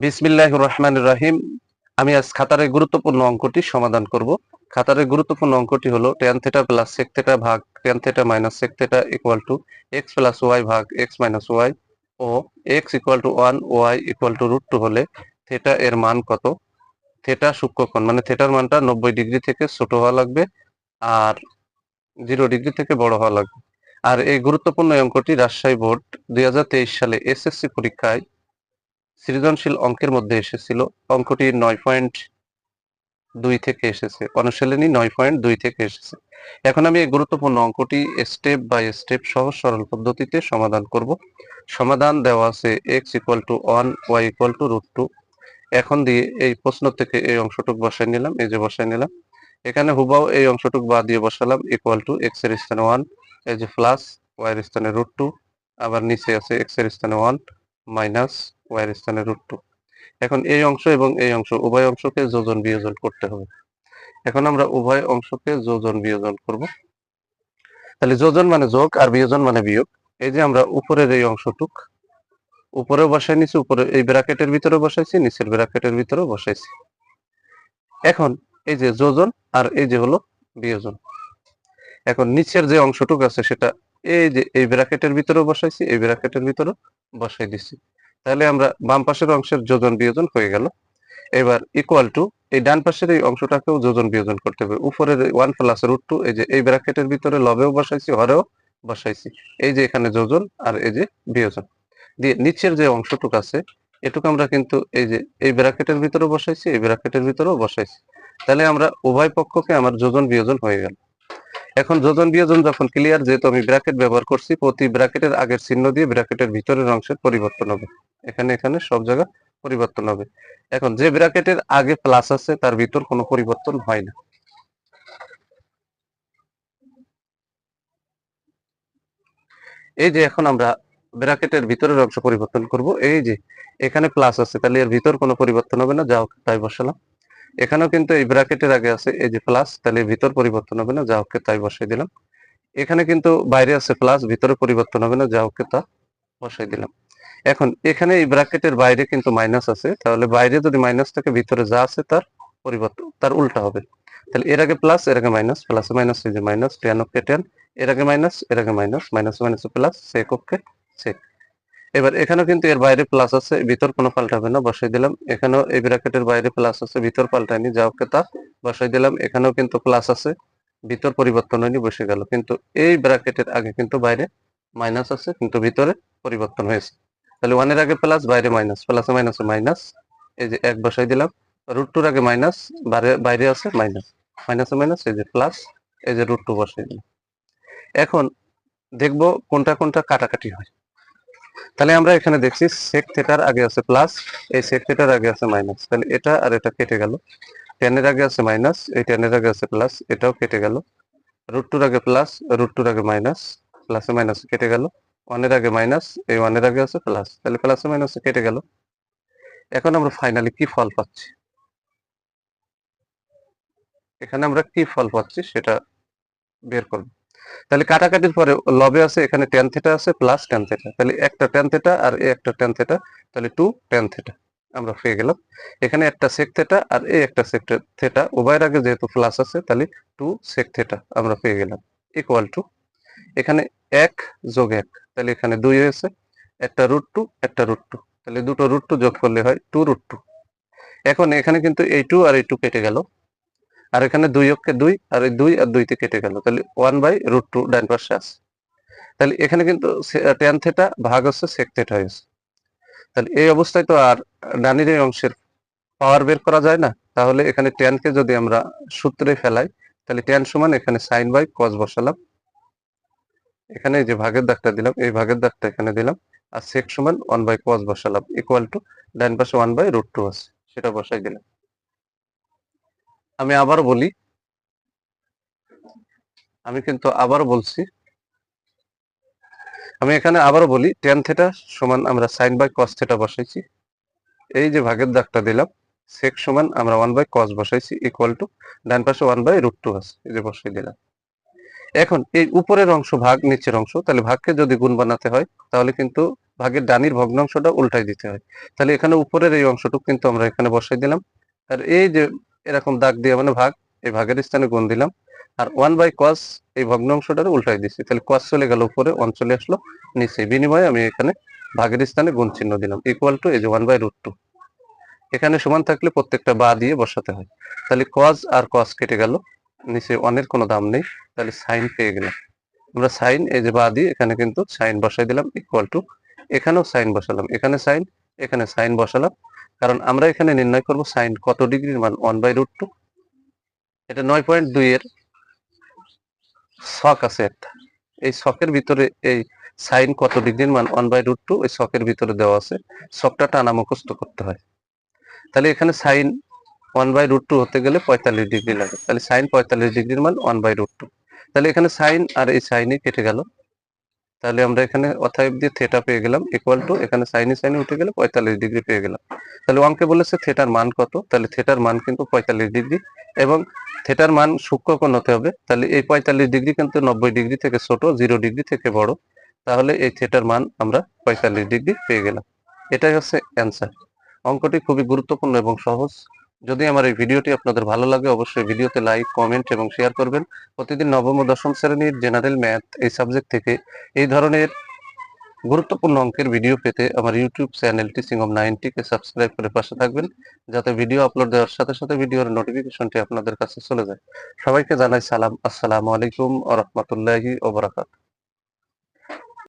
বিসমিল্লাহির রহমানির রহিম। আমি আজ খাতার এই গুরুত্বপূর্ণ অঙ্কটি সমাধান করব। খাতার এই গুরুত্বপূর্ণ অঙ্কটি হলো tan θ প্লাস sec θ ভাগ tan θ minus sec θ equal to x plus y ভাগ x মাইনাস y ও x equal to 1 y equal to √2 হলে থিটা এর মান কত। থিটা সূক্ষ্মকোণ মানে থিটার মানটা 90 ডিগ্রি থেকে ছোট হওয়া লাগবে আর 0 ডিগ্রি থেকে বড় হওয়া লাগবে। আর এই গুরুত্বপূর্ণ অঙ্কটি রাজশাহী বোর্ড 2023 সালে এসএসসি পরীক্ষায় সৃজনশীল অঙ্কের মধ্যে এসেছিল। অঙ্কটি 9.2 থেকে এসেছে, অনুশীলনী 9.2 থেকে এসেছে। এখন আমি এই গুরুত্বপূর্ণ অঙ্কটি স্টেপ বাই স্টেপ সহজ সরল পদ্ধতিতে সমাধান করব। সমাধান দেওয়া আছে x equal to 1 y equal to √2। এখন দিয়ে এই প্রশ্ন থেকে এই অংশটুক বসাই নিলাম, এই যে বসাই নিলাম। এখানে হুবাও এই অংশটুক বাদ দিয়ে বসালাম ইকুয়াল টু x এর স্থানে 1, এই যে প্লাস y এর স্থানে √2, আবার নিচে আছে x এর স্থানে 1 মাইনাস y এর স্থানে √2। এখন এই অংশ এবং এই অংশ উভয় অংশকে যোজন বিয়োজন করতে হবে। এখন আমরা উভয় অংশকে যোজন বিয়োজন করব। তাহলে যোজন মানে যোগ আর বিয়োজন মানে বিয়োগ। এই যে আমরা উপরের এই অংশটুক উপরেও বসাই নিছি, উপরে এই ব্র্যাকেটের ভিতরে বসাইছি, নিচের ব্র্যাকেটের ভিতরেও বসাইছি। এখন এই যে যোজন আর এই যে হলো বিয়োজন। এখন নিচের যে অংশটুক আছে সেটা এই যে এই ব্র্যাকেটের ভিতরেও বসাইছি, এই ব্র্যাকেটের ভিতরেও বসাই দিছি। তাহলে আমরা বাম পাশের অংশের যোজন বিয়োজন হয়ে গেল। এবার ইকুয়াল টু এই ডান পাশের এই অংশটাকেও যোজন বিয়োজন করতে হবে। উপরের 1 প্লাস √2, এই যে এই ব্র্যাকেটের ভিতরে লবেও বসাইছি, হরেও বসাইছি। এই যে এখানে যোজন আর এই যে বিয়োজন দিয়ে নিচের যে অংশটুক আছে এটুকু আমরা কিন্তু এই যে এই ব্র্যাকেটের ভিতরেও বসাইছি, এই ব্র্যাকেটের ভিতরেও বসাইছি। তাহলে আমরা উভয় পক্ষকে আমার যোজন বিয়োজন হয়ে গেল। এখন যোজন বিয়োজন যখন ক্লিয়ার, যেহেতু আমি ব্র্যাকেট ব্যবহার করছি, প্রতি ব্র্যাকেটের আগের চিহ্ন দিয়ে ব্র্যাকেটের ভিতরের অংশের পরিবর্তন হবে। এখানে এখানে সব জায়গা পরিবর্তন হবে। এখন যে ব্র্যাকেটের আগে প্লাস আছে তার ভিতর কোনো পরিবর্তন হয় না। এই যে এখন আমরা ব্র্যাকেটের ভিতরের অংশ পরিবর্তন করব। এই যে এখানে প্লাস আছে, তাহলে এর ভিতর কোনো পরিবর্তন হবে না, যাও তাই বসালাম। এখানেও কিন্তু এই ব্র্যাকেটের আগে আছে এই যে প্লাস, তাহলে ভিতর পরিবর্তন হবে না, যা ওকে তাই বসাই দিলাম। এখানে কিন্তু বাইরে আছে প্লাস, ভিতরে পরিবর্তন হবে না, যা ওকে তা বসাই দিলাম। এখন এখানে এই ব্র্যাকেটের বাইরে কিন্তু মাইনাস আছে, তাহলে বাইরে যদি মাইনাস থাকে ভিতরে যা আছে তার পরিবর্তন তার উল্টা হবে। তাহলে এর আগে প্লাস, এর আগে মাইনাস, প্লাস মাইনাস এই যে মাইনাস, টেন ওকে টেন, এর আগে মাইনাস, এর আগে মাইনাস, মাইনাস মাইনাস প্লাস, সেক ওকে সেক। এবার এখানেও কিন্তু এর বাইরে প্লাস আছে, ভিতর কোনো পাল্টাবে না, বসাই দিলাম। এখানেও এই ব্র্যাকেটের বাইরে প্লাস আছে, ভিতর পাল্টায়নি, যা ওকে তা বসাই দিলাম। এখানেও কিন্তু প্লাস আছে, ভিতর পরিবর্তন হয়নি, বসে গেল। কিন্তু এই ব্র্যাকেটের আগে কিন্তু বাইরে মাইনাস আছে, কিন্তু ভিতরে পরিবর্তন হয়েছে। তাহলে 1 এর আগে প্লাস, বাইরে মাইনাস, প্লাসে মাইনাসে মাইনাস, এই যে 1 বসাই দিলাম। √2 আগে মাইনাস, বাইরে আছে মাইনাস, মাইনাসে মাইনাস, এই যে প্লাস, এই যে √2 বসাই দিলাম। এখন দেখবো কোনটা কোনটা কাটাকাটি হয়। তাহলে আমরা এখানে দেখছি sec থিটার আগে আছে প্লাস, এই sec থিটার আগে আছে মাইনাস, তাহলে এটা আর এটা কেটে গেল। tan এর আগে আছে মাইনাস, এই tan এর আগে আছে প্লাস, এটাও কেটে গেল। √2 আগে প্লাস, √2 আগে মাইনাস, প্লাসে মাইনাসে কেটে গেল। 1 এর আগে মাইনাস, এই 1 এর আগে আছে প্লাস, তাহলে প্লাসে মাইনাসে কেটে গেল। এখন আমরা ফাইনালি কি ফল পাচ্ছি, এখানে আমরা কি ফল পাচ্ছি সেটা বের করব। তাহলে কাটাকাটির পরে লবে আছে এখানে tan থিটা আছে প্লাস tan থিটা, তাহলে একটা tan থিটা আর এই একটা tan থিটা, তাহলে 2 tan থিটা আমরা পেয়ে গেলাম। এখানে একটা sec থিটা আর এই একটা sec থিটা, উভয়ের আগে যেহেতু প্লাস আছে তাহলে 2 sec থিটা আমরা পেয়ে গেলাম ইকুয়াল টু এখানে 1 যোগ 1, তাহলে এখানে 2 হয়েছে, একটা √2 একটা √2, তাহলে দুটো √2 যোগ করলে হয় 2 √2। এখন এখানে কিন্তু এই 2 আর এই 2 কেটে গেল, আর এখানে 2 অক্ষে 2 আর এই 2 আর 2 তে কেটে গেল, তাহলে 1/√2 ডান পাশে আছে। তাহলে এখানে কিন্তু tan থিটা ভাগ হচ্ছে sec থিটা হয়েছে। তাহলে এই অবস্থায় তো আর ডানের এই অংশের পাওয়ার বের করা যায় না, তাহলে এখানে tan কে যদি আমরা সূত্রে ফেলাই, তাহলে tan সমান এখানে sin বাই cos বসালাম। এখানে এই যে ভাগের দাগটা দিলাম, এই ভাগের দাগটা এখানে দিলাম, আর sec সমান 1/cos বসালাম ইকুয়াল টু ডান পাশে 1/√2 আছে, সেটা বসাই দিলাম। আমি আবার বলি, আমি কিন্তু আবার বলছি, আমি এখানে আবারও বলি tan থিটা সমান আমরা sin বাই cos থিটা বসাইছি, এই যে ভাগের দাগটা দিলাম, sec সমান আমরা 1/cos বসাইছি ইকুয়াল টু ডান পাশে 1/√2 আছে, এই যে বসাই দিলাম। এখন এই উপরের অংশ ভাগ নিচের অংশ, তাহলে ভাগকে যদি গুণ বানাতে হয় তাহলে কিন্তু ভাগের ডানির ভগ্নাংশটা উল্টাই দিতে হয়। তাহলে এখানে উপরের এই অংশটুকু কিন্তু আমরা এখানে বসাই দিলাম, আর এই যে এরকম দাগ দিয়ে মানে ভাগ, এই ভাগের স্থানে গুণ দিলাম, আর 1/cos এই ভগ্নাংশটার উল্টাই দিচ্ছি, তাহলে cos চলে গেল উপরে, 1 চলে আসলো নিচে, বিনিময়ে আমি এখানে ভাগের স্থানে গুণ চিহ্ন দিলাম, ইকুয়াল টু এই যে 1/√2। এখানে সমান থাকলে প্রত্যেকটা বা দিয়ে বসাতে হয়। তাহলে cos আর cos কেটে গেল, নিচে 1 এর কোনো দাম নেই, তাহলে sin পেয়ে গেলাম আমরা। sin এই যে বা দিয়ে এখানে কিন্তু sin বসাই দিলাম, ইকুয়াল টু এখানেও sin বসালাম, এখানে sin এখানে sin বসালাম, কারণ আমরা এখানে নির্ণয় করব sin কত ডিগ্রির মান, 1/√2। এটা 9.2 এর ছক আছে একটা, এই ছকের ভিতরে এই sin কত ডিগ্রির মান 1/√2 ওই ছকের ভিতরে দেওয়া আছে, ছকটা টানা মুখস্থ করতে হয়। তাহলে এখানে sin 1/√2 হতে গেলে 45 ডিগ্রি লাগে, তাহলে sin 45 ডিগ্রির মান 1/√2। তাহলে এখানে sin আর এই sin কেটে গেল, তাহলে আমরা এখানে অতএব দিয়ে থিটা পেয়ে গেলাম, ইকুয়াল টু এখানে সাইনে উঠে গেলে 45 ডিগ্রি পেয়ে গেলাম। তাহলে অঙ্কে বলেছে থিটার মান কত, তাহলে থিটার মান কিন্তু 45 ডিগ্রি, এবং থিটার মান সূক্ষ্মকোণ হতে হবে, তাহলে এই 45 ডিগ্রি কিন্তু 90 ডিগ্রি থেকে ছোট, 0 ডিগ্রি থেকে বড়, তাহলে এই থিটার মান আমরা 45 ডিগ্রি পেয়ে গেলাম। এটাই হচ্ছে অ্যান্সার। অঙ্কটি খুবই গুরুত্বপূর্ণ এবং সহজ। যদি আমার এই ভিডিওটি আপনাদের ভালো লাগে, অবশ্যই ভিডিওতে লাইক, কমেন্ট এবং শেয়ার করবেন। প্রতিদিন নবম ও দশম শ্রেণীর জেনারেল ম্যাথ এই সাবজেক্ট থেকে এই ধরনের গুরুত্বপূর্ণ অঙ্কের ভিডিও পেতে আমার YouTube channel teaching of 90 K subscribe করে পাশে থাকবেন, যাতে ভিডিও আপলোড দেওয়ার সাথে সাথে ভিডিওর নোটিফিকেশনটি আপনাদের কাছে চলে যায়। সবাইকে জানাই সালাম, আসসালামু আলাইকুম ওয়া রাহমাতুল্লাহি ওয়া বারাকাতুহু।